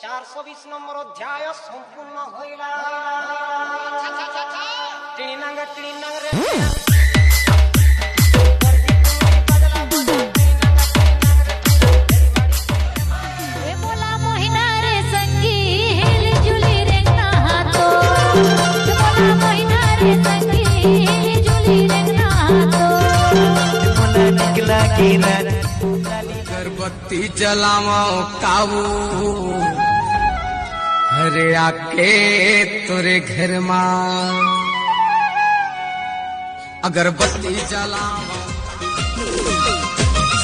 420 নম্বর অধ্যায় সম্পূর্ণ হইলা। টিনিনাঙ্গ টিনিনাঙ্গ রে अगरबत्ती जलाओ काबू हरे आके तोरे घर मां अगरबत्ती जलाओ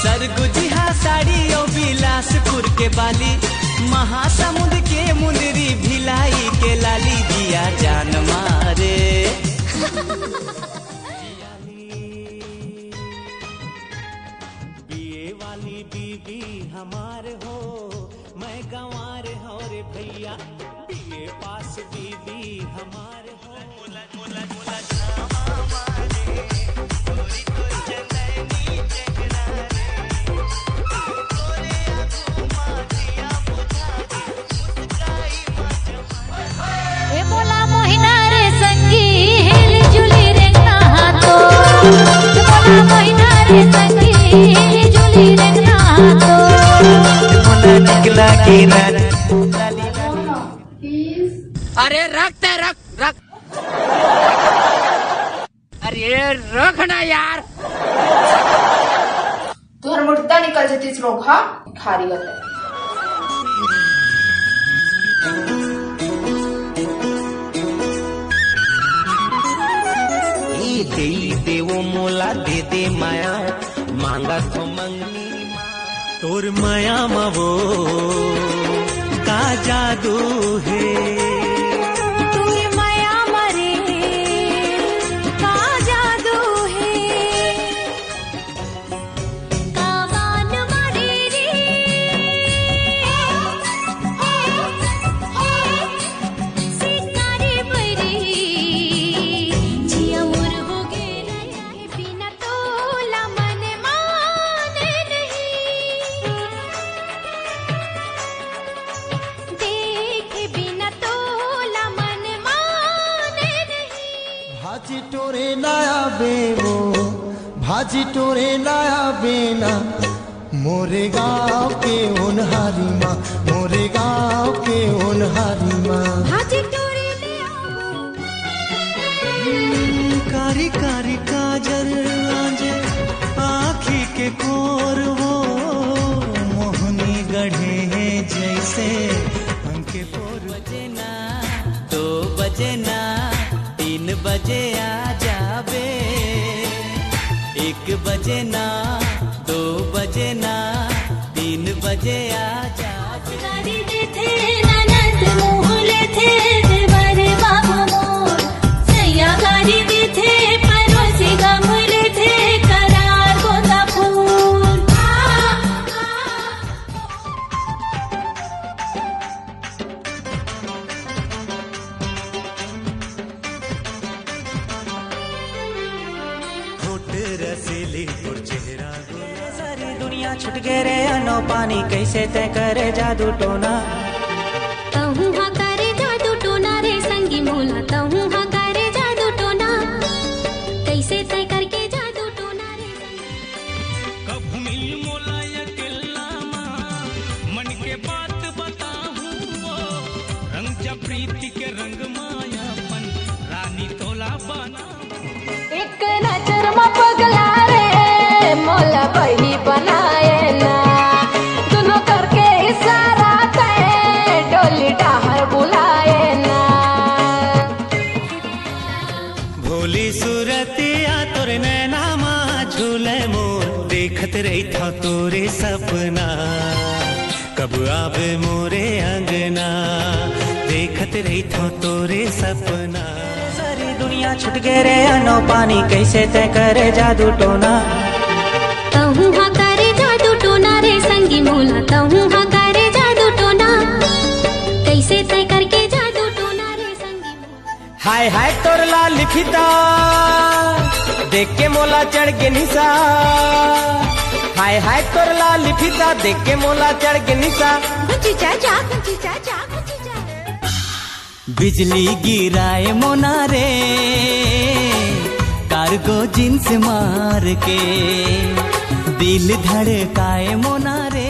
सरगुजिहा साड़ी और बिलासपुर के बाली महासमुंद के मुंदरी भिलाई के लाली दिया जान मारे वाली बीबी हमार हो मैं गंवार हो रे भैया बीए पास बीबी हमार हो मुला मुला मुला छामा मारे गोरी कोई चंदनी चकना रे गोरे आंखों माटिया बुझा दे मुस्काई मजमा ए बोला मोहिना रे संगी हिल जुली रे कहा तो बोला मोहिना रे संगी अरे रखते रख रख अरे रखना यार तुहर मुर्दा निकल जतीस लोग हा खारी होते देवो मोला दे दे माया मांगा तो मंगनी तोर माया मवो का जादू है तोर माया मरे का जादू है कावान मरे रे सितारे बरे जिया मोर हो गे रे बिना तोला मन माने नहीं देखे बिना तोला मन माने नहीं भाजी टोरे नया बेवो भाजी टोरे नया बेना मोरे गाँव के उनहारी माँ मोरे गाँव के उनहारी माँ हाजी टोरी ले आओ कारी कारी काजल आजे आँखी के कोर वो मोहनी गढ़े हैं जैसे अंके पोर बजे ना 2 बजे ना 3 बजे आ जाबे 1 बजे ना 2 बजे ना 3 बजे आ जाबे गाड़ी देते ननद मोहले थे बड़े बाबू मोर सैया गाड़ी देते परोसी गमले थे करार गोदा फूल होठ रसीली और चेहरा सारी दुनिया छुट गए रे अनो पानी कैसे तय करे जादू टोना तहु हा करे जादू टोना रे संगी मोला तहु हा करे जादू टोना कैसे तय करके जादू टोना रे कब मिल मोला अकेला मन के बात बताऊं वो रंग जा प्रीति के रंग मायापन रानी तोला बना एक नजर में पगला रे मोला बही बनाए ना दोनों करके इशारा करे डोली डाहर बुलाए ना भोली सूरतिया तोरे नैना माँ झूले मोर देखत रही था तोरे सपना कब आवे मोरे अंगना देखत रही था तोरे सपना सारी दुनिया छुट गए रे अनो पानी कैसे तय करे जादू टोना तहु हा करे जादू टोना रे संगी मोला तहु हा करे जादू टोना कैसे तय करके जादू टोना रे संगी हाय हाय तोरला लिखिता देख के मोला चढ़ के निशा हाय हाय तोर लाली फीता देख के मोला चढ़ के निशा। गुची चाचा गुची चाचा गुची चाचा। बिजली गिराए मोना रे कार्गो जींस मार के, दिल धड़काए मोना रे।